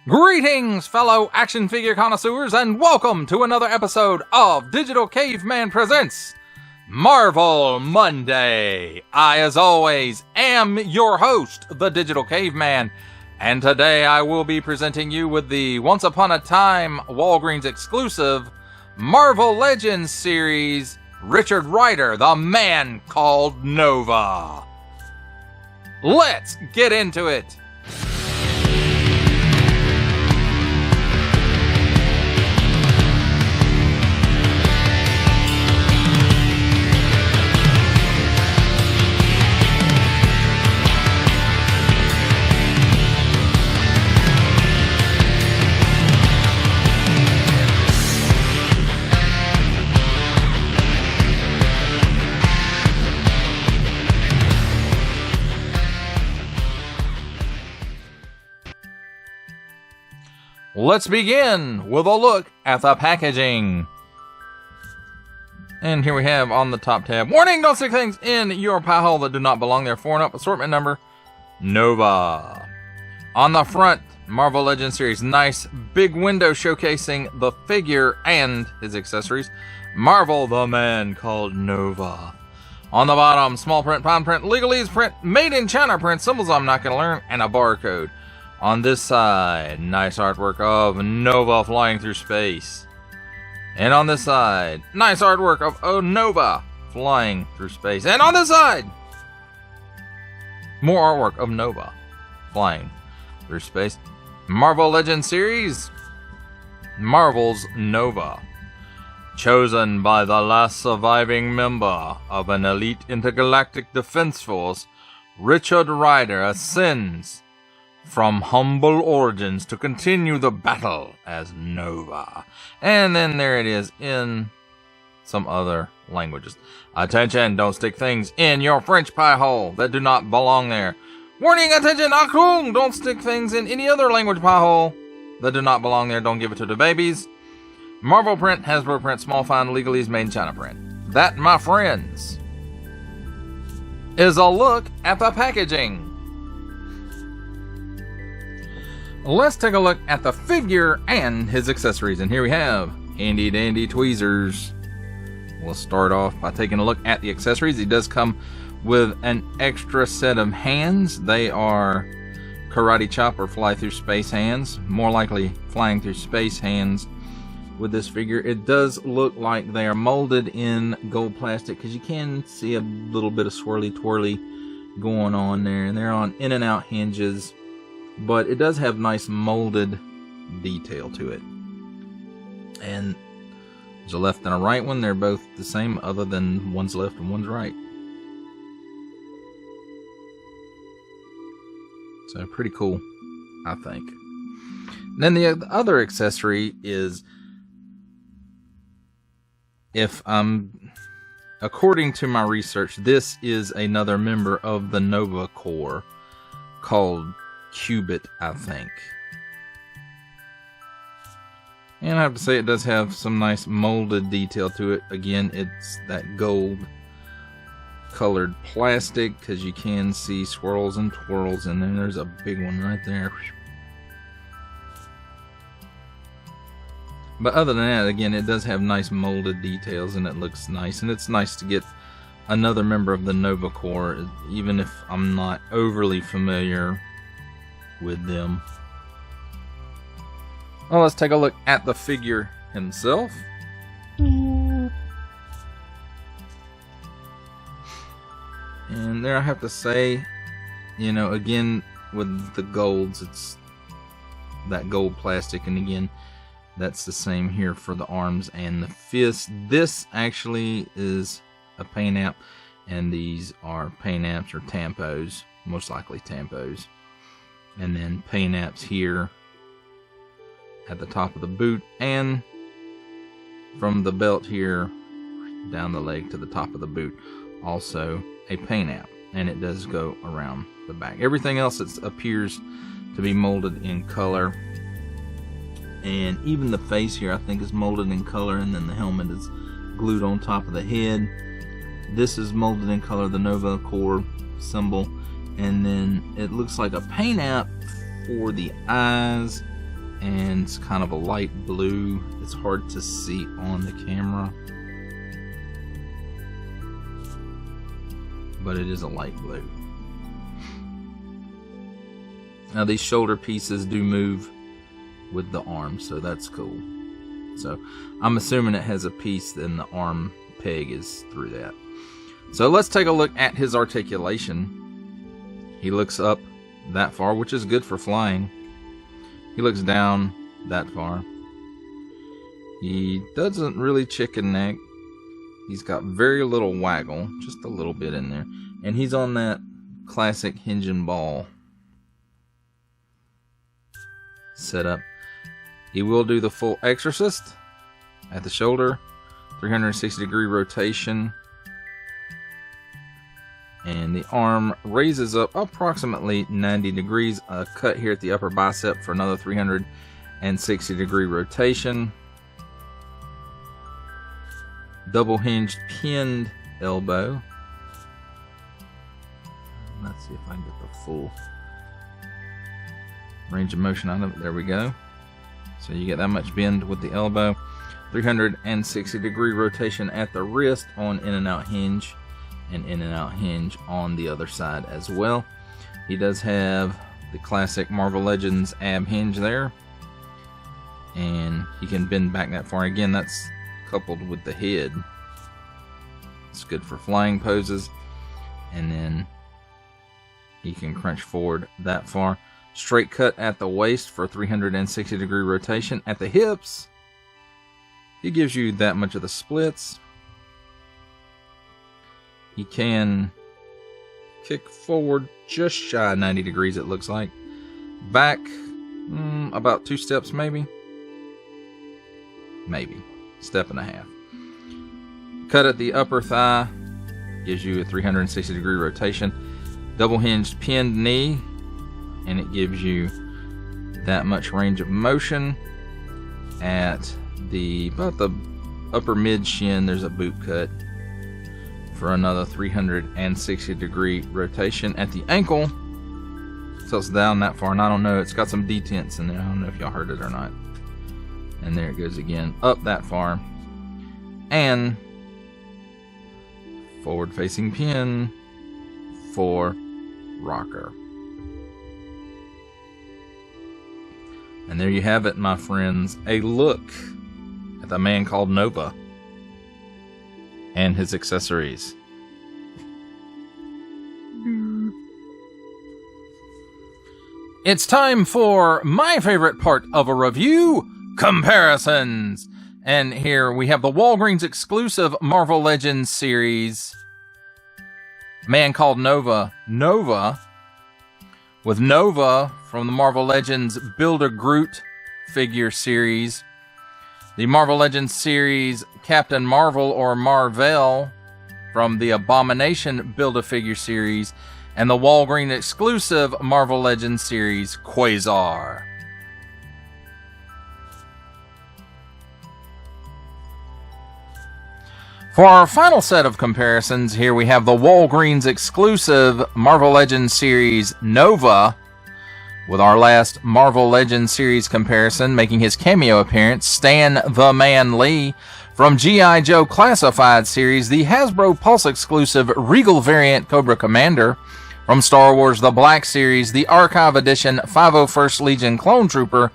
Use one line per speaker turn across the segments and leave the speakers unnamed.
Greetings, fellow action figure connoisseurs, and welcome to another episode of Digital Caveman Presents Marvel Monday. I, as always, am your host, the Digital Caveman, and today I will be presenting you with the Once Upon a Time Walgreens exclusive Marvel Legends series, Richard Rider, the Man Called Nova. Let's get into it. Let's begin with a look at the packaging. And here we have on the top tab, warning, don't stick things in your pie hole that do not belong there. 4-and-up assortment number, Nova. On the front, Marvel Legends series, nice big window showcasing the figure and his accessories. Marvel, the Man Called Nova. On the bottom, small print, fine print, legalese print, made in China print, symbols I'm not going to learn, and a barcode. On this side, nice artwork of Nova flying through space. And on this side, nice artwork of Nova flying through space. And on this side, more artwork of Nova flying through space. Marvel Legends series, Marvel's Nova. Chosen by the last surviving member of an elite intergalactic defense force, Richard Rider ascends from humble origins to continue the battle as Nova. And then there it is in some other languages. Attention, don't stick things in your French pie hole that do not belong there. Warning, attention, Akung, don't stick things in any other language pie hole that do not belong there. Don't give it to the babies. Marvel print, Hasbro print, small fine, legalese, made in China print. That, my friends, is a look at the packaging. Let's take a look at the figure and his accessories. And here we have handy dandy tweezers. We'll start off by taking a look at the accessories. He does come with an extra set of hands. They are karate chop or fly through space hands. More likely flying through space hands with this figure. It does look like they are molded in gold plastic because you can see a little bit of swirly twirly going on there. And they're on in and out hinges. But it does have nice molded detail to it. And there's a left and a right one. They're both the same other than one's left and one's right. So pretty cool, I think. And then the other accessory is, according to my research, this is another member of the Nova Corps called Cubit, I think. And I have to say it does have some nice molded detail to it. Again, it's that gold colored plastic because you can see swirls and twirls, and then there's a big one right there. But other than that, again, it does have nice molded details and it looks nice, and it's nice to get another member of the Nova Corps, even if I'm not overly familiar with them. Well, let's take a look at the figure himself. And there I have to say, you know, again, with the golds, it's that gold plastic, and again, that's the same here for the arms and the fist. This actually is a paint app, and these are paint apps or tampos, most likely tampos. And then paint apps here at the top of the boot, and from the belt here down the leg to the top of the boot, also a paint app, and it does go around the back. Everything else appears to be molded in color, and even the face here I think is molded in color, and then the helmet is glued on top of the head. This is molded in color, the Nova Corps symbol, and then it looks like a paint app for the eyes and it's kind of a light blue. It's hard to see on the camera, but it is a light blue. Now these shoulder pieces do move with the arm, so that's cool. So I'm assuming it has a piece, then the arm peg is through that. So let's take a look at his articulation. He looks up that far, which is good for flying. He looks down that far. He doesn't really chicken neck. He's got very little waggle, just a little bit in there. And he's on that classic hinge and ball setup. He will do the full exorcist at the shoulder, 360-degree rotation. And the arm raises up approximately 90 degrees. A cut here at the upper bicep for another 360-degree rotation. Double hinged pinned elbow. Let's see if I can get the full range of motion out of it. There we go. So you get that much bend with the elbow. 360-degree rotation at the wrist on in and out hinge. And in and out hinge on the other side as well. He does have the classic Marvel Legends ab hinge there, and he can bend back that far. Again, that's coupled with the head. It's good for flying poses, and then he can crunch forward that far. Straight cut at the waist for 360-degree rotation. At the hips, he gives you that much of the splits. He can kick forward just shy of 90 degrees, it looks like. Back, about 2 steps maybe. Maybe. Step and a half. Cut at the upper thigh. Gives you a 360-degree rotation. Double hinged pinned knee. And it gives you that much range of motion. At about the upper mid shin, there's a boot cut for another 360-degree rotation. At the ankle, so it's down that far, and I don't know, it's got some detents in there. I don't know if y'all heard it or not. And there it goes again, up that far. And forward facing pin for rocker. And there you have it, my friends, a look at the man called Nova and his accessories. It's time for my favorite part of a review, comparisons. And here we have the Walgreens exclusive Marvel Legends series, Man Called Nova. Nova, with Nova from the Marvel Legends Build-A-Groot figure series. The Marvel Legends series Captain Marvel or Marvel from the Abomination Build-A-Figure series, and the Walgreens exclusive Marvel Legends series Quasar. For our final set of comparisons, here we have the Walgreens exclusive Marvel Legends series Nova, with our last Marvel Legends series comparison making his cameo appearance, Stan the Man Lee, from G.I. Joe Classified series, the Hasbro Pulse exclusive Regal variant Cobra Commander, from Star Wars The Black series, the Archive Edition 501st Legion Clone Trooper,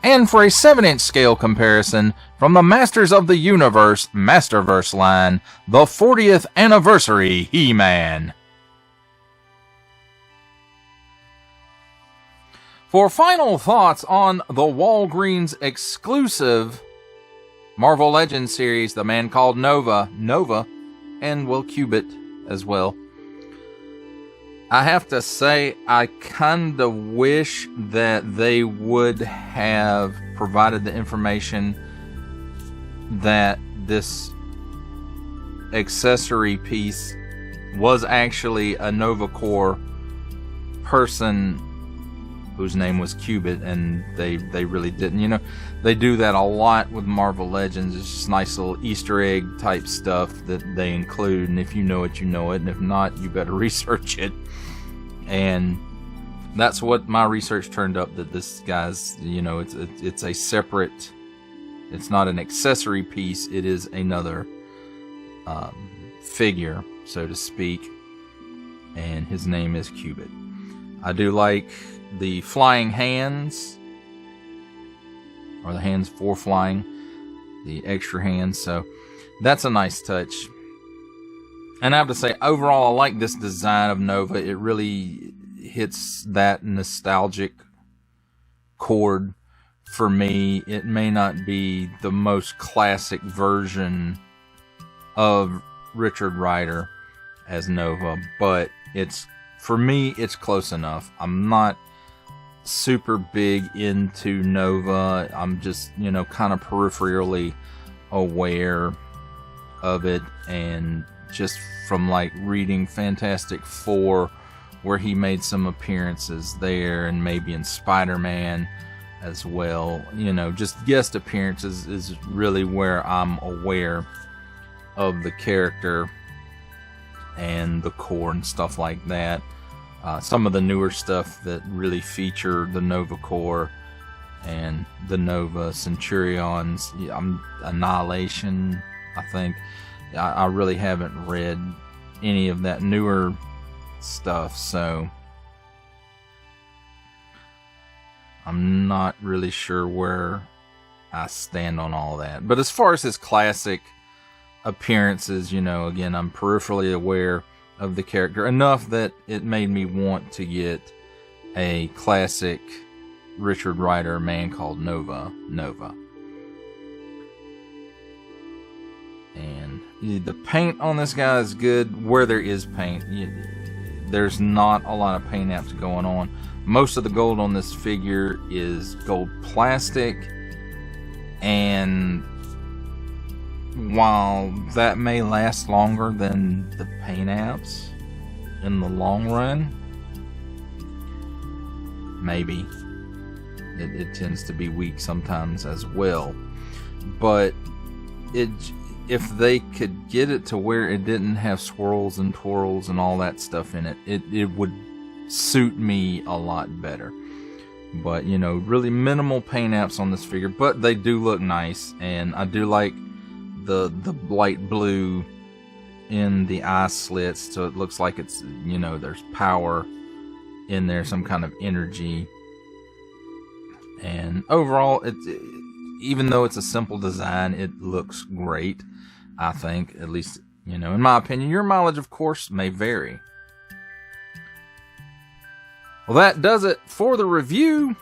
and for a 7-inch scale comparison from the Masters of the Universe Masterverse line, the 40th Anniversary He-Man. For final thoughts on the Walgreens exclusive Marvel Legends series, the Man Called Nova, and Will Cubit as well, I have to say, I kind of wish that they would have provided the information that this accessory piece was actually a Nova Corps person whose name was Cubit, and they really didn't. You know, they do that a lot with Marvel Legends. It's just nice little Easter egg type stuff that they include, and if you know it, you know it, and if not, you better research it. And that's what my research turned up, that this guy's, you know, it's a separate, it's not an accessory piece, it is another figure, so to speak, and his name is Cubit. I do like the flying hands, or the hands for flying, the extra hands, so that's a nice touch. And I have to say, overall, I like this design of Nova. It really hits that nostalgic chord for me. It may not be the most classic version of Richard Rider as Nova, but it's, for me, it's close enough. I'm not super big into Nova. I'm just, you know, kind of peripherally aware of it, and just from like reading Fantastic Four, where he made some appearances there, and maybe in Spider-Man as well, you know, just guest appearances is really where I'm aware of the character and the core and stuff like that. Some of the newer stuff that really feature the Nova Corps and the Nova Centurions, Annihilation, I think. I really haven't read any of that newer stuff, so I'm not really sure where I stand on all that. But as far as his classic appearances, you know, again, I'm peripherally aware of the character enough that it made me want to get a classic Richard Rider Man Called Nova. And the paint on this guy is good where there is paint. There's not a lot of paint apps going on. Most of the gold on this figure is gold plastic, and while that may last longer than the paint apps in the long run, maybe it tends to be weak sometimes as well. But if they could get it to where it didn't have swirls and twirls and all that stuff in it, it would suit me a lot better. But, you know, really minimal paint apps on this figure, but they do look nice, and I do like the light blue in the eye slits, so it looks like it's, you know, there's power in there, some kind of energy. And overall, even though it's a simple design, it looks great, I think. At least, you know, in my opinion. Your mileage, of course, may vary. Well, that does it for the review.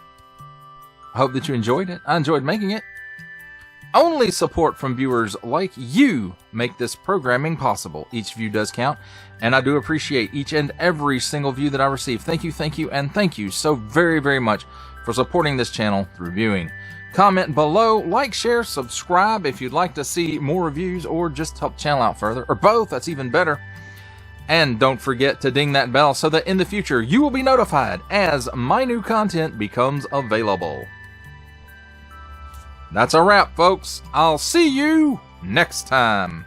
I hope that you enjoyed it. I enjoyed making it. Only support from viewers like you make this programming possible. Each view does count, and I do appreciate each and every single view that I receive. Thank you, and thank you so very, very much for supporting this channel through viewing. Comment below, like, share, subscribe if you'd like to see more reviews or just help the channel out further, or both, that's even better. And don't forget to ding that bell so that in the future you will be notified as my new content becomes available. That's a wrap, folks. I'll see you next time.